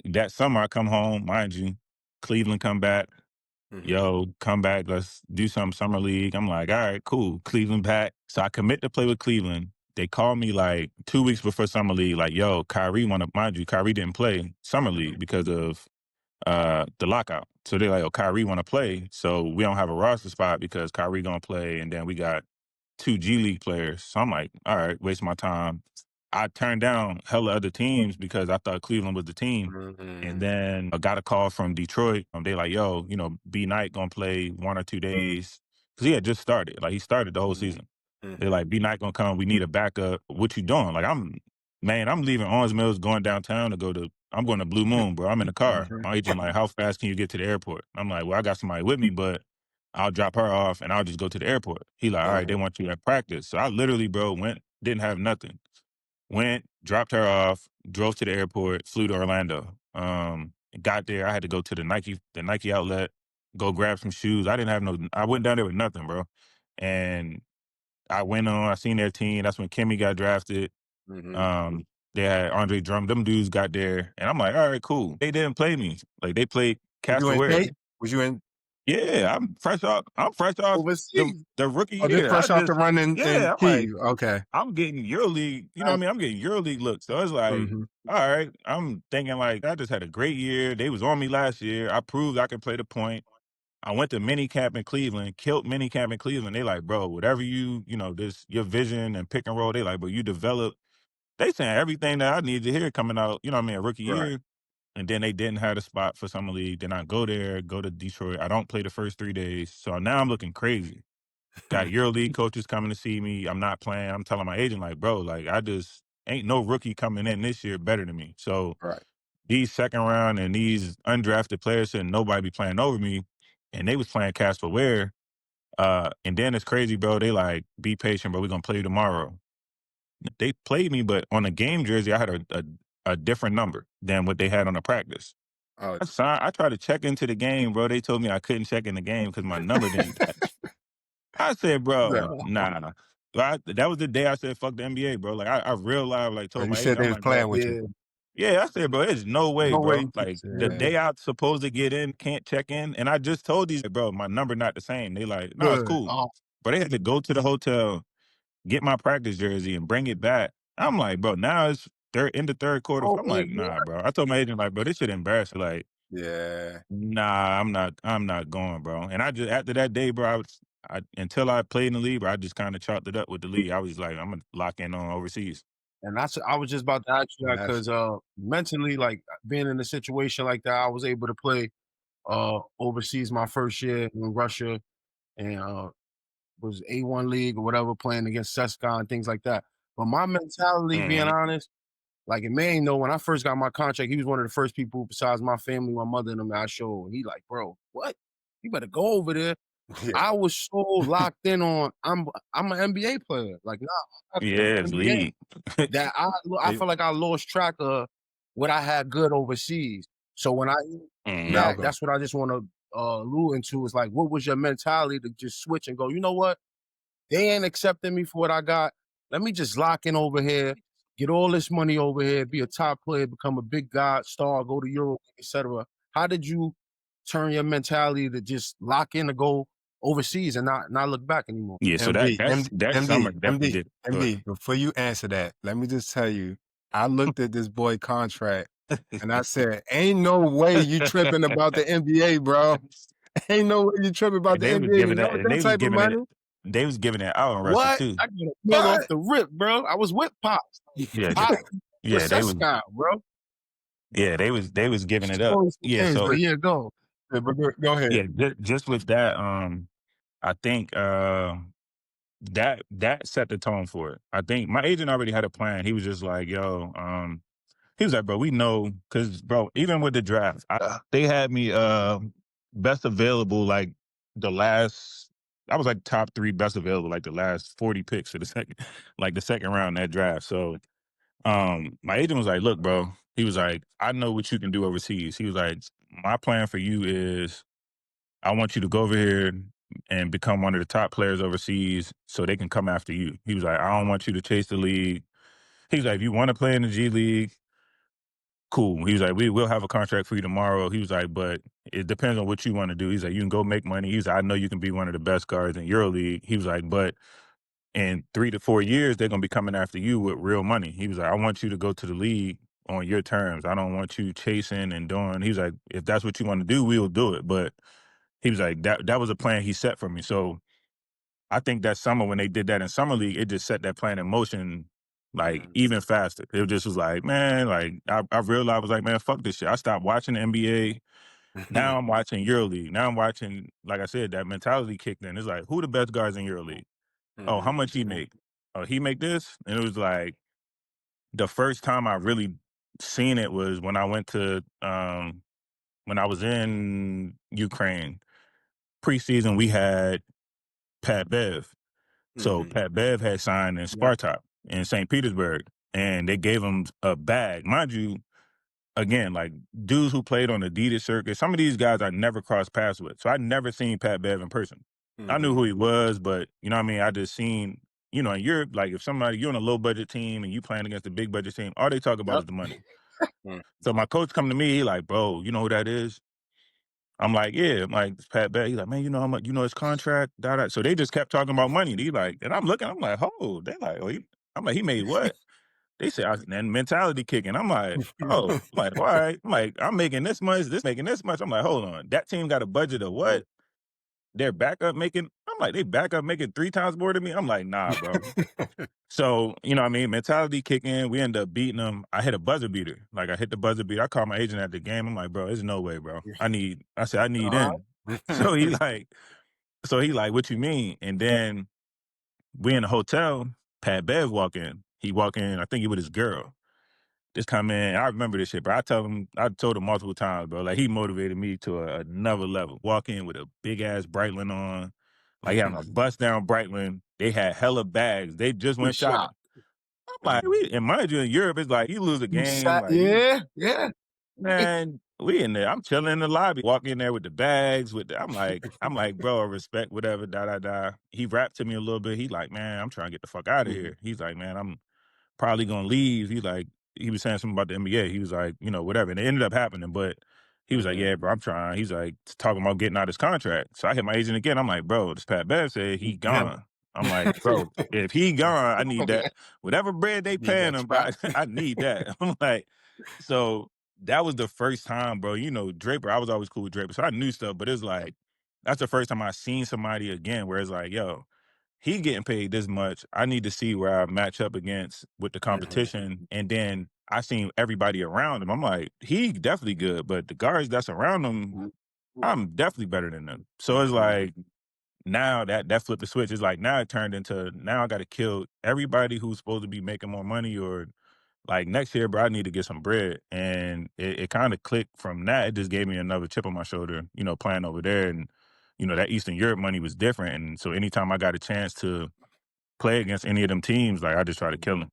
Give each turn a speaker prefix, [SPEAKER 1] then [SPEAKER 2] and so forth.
[SPEAKER 1] That summer, I come home, mind you, Cleveland come back.
[SPEAKER 2] Mhm.
[SPEAKER 1] Yo, come back. Let's do some summer league. I'm like, all right, cool. Cleveland back. So I commit to play with Cleveland. They call me like 2 weeks before summer league, like, yo, Kyrie want to, mind you, Kyrie didn't play summer league because of the lockout. So they're like, oh, Kyrie want to play. So we don't have a roster spot because Kyrie gonna play, and then we got two G League players. So I'm like, all right, waste my time. I turned down hella other teams because I thought Cleveland was the team. And
[SPEAKER 2] Mhm.
[SPEAKER 1] then I got a call from Detroit. They like, yo, B Knight gonna play 1 or 2 days. Cause he had just started. Like he started the whole
[SPEAKER 2] Mhm.
[SPEAKER 1] season. They're
[SPEAKER 2] Mhm.
[SPEAKER 1] like, B Knight gonna come. We need a backup. What you doing? Like I'm leaving Orange Mills, going downtown to I'm going to Blue Moon, bro. I'm in the car.
[SPEAKER 2] Mhm.
[SPEAKER 1] My agent like, how fast can you get to the airport? I'm like, well, I got somebody with me, but I'll drop her off and I'll just go to the airport. He like, all right, they
[SPEAKER 2] Uh-huh.
[SPEAKER 1] want you at practice. So I literally, bro, went, didn't have nothing. Went, dropped her off, drove to the airport, flew to Orlando. Got there. I had to go to the Nike outlet, go grab some shoes. I went down there with nothing, bro. And I went on, I seen their team. That's when Kimmy got drafted.
[SPEAKER 2] Mhm.
[SPEAKER 1] Um, they had Andre Drummond. Them dudes got there. And I'm like, all right, cool. They didn't play me. Like they played
[SPEAKER 2] Was you
[SPEAKER 1] Casper
[SPEAKER 2] in
[SPEAKER 1] Ware.
[SPEAKER 2] state? Was you in
[SPEAKER 1] Yeah, I'm fresh off the
[SPEAKER 2] overseas?
[SPEAKER 1] the rookie
[SPEAKER 2] Oh, just
[SPEAKER 1] year.
[SPEAKER 2] fresh off the run in
[SPEAKER 1] Yeah, I'm like,
[SPEAKER 2] Key. Okay.
[SPEAKER 1] I'm getting EuroLeague, you know what I mean? I'm getting EuroLeague looks. So it's like,
[SPEAKER 2] Mhm.
[SPEAKER 1] all right, I'm thinking like I just had a great year. They was on me last year. I proved I could play the point. I went to mini camp in Cleveland, killed mini camp in Cleveland. They like, bro, whatever this your vision and pick and roll, they like, but you develop. They saying everything that I need to hear coming out, you know what I mean, a rookie
[SPEAKER 2] Right.
[SPEAKER 1] year. And then they didn't have a spot for summer league. Then I go there, go to Detroit. I don't play the first 3 days. So now I'm looking crazy. Got EuroLeague coaches coming to see me. I'm not playing. I'm telling my agent, like, bro, like, I just ain't no rookie coming in this year better than me. So
[SPEAKER 2] Right.
[SPEAKER 1] these second round and these undrafted players said nobody be playing over me. And they was playing Casper Ware. And then it's crazy, bro. They like, be patient, bro. We're gonna play you tomorrow. They played me, but on a game jersey, I had a different number than what they had on the practice.
[SPEAKER 2] Oh,
[SPEAKER 1] I tried to check into the game, bro. They told me I couldn't check in the game because my number didn't match. I said, bro,
[SPEAKER 2] no.
[SPEAKER 1] nah. That was the day I said, fuck the NBA, bro. Like, I real live, like,
[SPEAKER 2] Oh,
[SPEAKER 1] told
[SPEAKER 2] you
[SPEAKER 1] my
[SPEAKER 2] said
[SPEAKER 1] agent,
[SPEAKER 2] they
[SPEAKER 1] I'm
[SPEAKER 2] was
[SPEAKER 1] like, bro,
[SPEAKER 2] playing with you.
[SPEAKER 3] Yeah.
[SPEAKER 1] yeah, I said, bro, there's no way,
[SPEAKER 2] No way
[SPEAKER 1] bro.
[SPEAKER 2] you keep
[SPEAKER 1] Like, the
[SPEAKER 2] saying
[SPEAKER 1] day I'm supposed to get in, can't check in. And I just told these, bro, my number not the same. They like, no, it's
[SPEAKER 3] Good.
[SPEAKER 1] cool.
[SPEAKER 3] Oh,
[SPEAKER 1] But they had to go to the hotel, get my practice jersey, and bring it back. I'm like, bro, now it's in the third quarter.
[SPEAKER 3] oh,
[SPEAKER 1] I'm
[SPEAKER 3] hey,
[SPEAKER 1] like,
[SPEAKER 3] what?
[SPEAKER 1] nah, bro. I told my agent, like, bro, this shit embarrassing. Like,
[SPEAKER 2] yeah.
[SPEAKER 1] nah, I'm not going, bro. And I just after that day, bro, until I played in the league, bro, I just kind of chalked it up with the league. I was like, I'm gonna lock in on overseas.
[SPEAKER 3] And I was just about to ask you
[SPEAKER 2] And
[SPEAKER 3] that
[SPEAKER 2] that's
[SPEAKER 3] because mentally, like being in a situation like that, I was able to play overseas my first year in Russia and was A1 league or whatever, playing against CSKA and things like that. But my mentality, being
[SPEAKER 1] Hmm.
[SPEAKER 3] honest, like it may know when I first got my contract, he was one of the first people besides my family, my mother and them that I showed. He like, bro, what? You better go over there.
[SPEAKER 2] yeah.
[SPEAKER 3] I was so locked in on I'm an NBA player. Like, nah, I'm not playing
[SPEAKER 1] Yeah, it's
[SPEAKER 3] NBA.
[SPEAKER 1] league.
[SPEAKER 3] That I
[SPEAKER 2] Hey,
[SPEAKER 3] feel like I lost track of what I had good overseas. So when I
[SPEAKER 1] Hmm.
[SPEAKER 3] that,
[SPEAKER 2] Malcolm.
[SPEAKER 3] that's what I just want to allude into is like, what was your mentality to just switch and go? You know what? They ain't accepting me for what I got. Let me just lock in over here, get all this money over here, be a top player, become a big god star, go to Europe, etc. How did you turn your mentality to just lock in to go overseas and not look back anymore?
[SPEAKER 1] Yeah, so
[SPEAKER 2] MD,
[SPEAKER 1] that summer
[SPEAKER 2] MD,
[SPEAKER 1] definitely
[SPEAKER 2] MD,
[SPEAKER 1] did. But
[SPEAKER 2] MD. Before you answer that, let me just tell you, I looked at this boy contract and I said, ain't no way you tripping about the NBA, bro. Ain't no way you tripping about
[SPEAKER 1] and
[SPEAKER 2] the
[SPEAKER 1] they was
[SPEAKER 2] NBA.
[SPEAKER 1] giving
[SPEAKER 2] And not
[SPEAKER 1] that,
[SPEAKER 2] with
[SPEAKER 1] and
[SPEAKER 2] that type of money.
[SPEAKER 1] they was giving it out in Russia
[SPEAKER 3] What?
[SPEAKER 1] too.
[SPEAKER 3] I got a plug off
[SPEAKER 2] What?
[SPEAKER 3] the rip, bro. I was with Pops.
[SPEAKER 1] Yeah,
[SPEAKER 3] Pop with
[SPEAKER 1] yeah,
[SPEAKER 3] Sescon, bro.
[SPEAKER 1] they was giving it up.
[SPEAKER 3] Stories for
[SPEAKER 1] Yeah,
[SPEAKER 3] days,
[SPEAKER 1] so
[SPEAKER 3] but yeah, go.
[SPEAKER 2] But go ahead.
[SPEAKER 1] yeah, just with that, I think that set the tone for it. I think my agent already had a plan. He was just like, yo, he was like, bro, we know, because bro, even with the draft, they had me best available like the last. I was like top three best available, like the last 40 picks for the second, like the second round in that draft. So my agent was like, look, bro, he was like, I know what you can do overseas. He was like, my plan for you is I want you to go over here and become one of the top players overseas so they can come after you. He was like, I don't want you to chase the league. He's like, if you want to play in the G League, cool. He was like, we will have a contract for you tomorrow. He was like, but it depends on what you want to do. He's like, you can go make money. He's like, I know you can be one of the best guards in EuroLeague. He was like, but in 3 to 4 years, they're gonna be coming after you with real money. He was like, I want you to go to the league on your terms. I don't want you chasing and doing. He was like, if that's what you want to do, we'll do it. But he was like, that was a plan he set for me. So I think that summer when they did that in summer league, it just set that plan in motion like even faster. It just was like, man, like I realized I was like, man, fuck this shit. I stopped watching the NBA. Now I'm watching EuroLeague. Now I'm watching, like I said, that mentality kicked in. It's like, who the best guards in EuroLeague? Oh, how much he make? Oh, he make this? And it was like the first time I really seen it was when I went to when I was in Ukraine. Preseason we had Pat Bev. So Pat Bev had signed in
[SPEAKER 3] Yep.
[SPEAKER 1] Spartak in St. Petersburg, and they gave him a bag. Mind you, again, like dudes who played on the Adidas circuit, some of these guys I never crossed paths with. So I'd never seen Pat Bev in person. I knew who he was, but you know what I mean? I just seen, you know, in Europe, like if somebody, you're on a low budget team and you playing against a big budget team, all they talk about
[SPEAKER 3] Yep.
[SPEAKER 1] is the money. So my coach come to me, he like, bro, you know who that is? I'm like, yeah. I'm like, it's Pat Bev. He's like, man, you know how much, you know his contract, da da. So they just kept talking about money. He like, and I'm looking, I'm like, oh, they like, oh, I'm like, he made what? They say, and mentality kicking. I'm like, oh, I'm like, all right. I'm like, I'm making this much, this making this much. I'm like, hold on. That team got a budget of what? Their backup making, I'm like, they backup making 3 times more than me. I'm like, nah, bro. So, you know what I mean? Mentality kick in. We end up beating them. I hit a buzzer beater. Like I hit the buzzer beater. I called my agent at the game. I'm like, bro, there's no way, bro. I said, I need in. So he like, what you mean? And then we in the hotel, Pat Bev walk in. He walk in, I think he with his girl. Just come in. I remember this shit, bro. I told him multiple times, bro. Like he motivated me to another level. Walk in with a big ass Breitling on, like having a bust down Breitling. They had hella bags. They just went shopping. I'm like, and mind you, in Europe, it's like you lose a game, like
[SPEAKER 3] Yeah.
[SPEAKER 1] man, we in there. I'm chilling in the lobby, walk in there with the bags. I'm like, bro, I respect whatever. Da da da. He rapped to me a little bit. He like, man, I'm trying to get the fuck out of here. He's like, man, I'm probably gonna leave. He's like, he was saying something about the NBA. He was like, you know, whatever. And it ended up happening, but he was like, yeah, bro, I'm trying. He's like talking about getting out his contract. So I hit my agent again. I'm like, bro, this Pat Bev said he gone. I'm like, bro, if he gone, I need that. Whatever bread they paying him, bro, I need that. I'm like, so that was the first time, bro. You know, Draper, I was always cool with Draper. So I knew stuff, but it's like, that's the first time I seen somebody again where it's like, yo, he getting paid this much. I need to see where I match up against with the competition. And then I seen everybody around him. I'm like, he definitely good, but the guards that's around him, I'm definitely better than them. So it's like now that flipped the switch. It's like now it turned into now I got to kill everybody who's supposed to be making more money or like next year, bro, I need to get some bread. And it kind of clicked from that. It just gave me another chip on my shoulder, you know, playing over there. And, you know, that Eastern Europe money was different. And so anytime I got a chance to play against any of them teams, like I just try to kill them.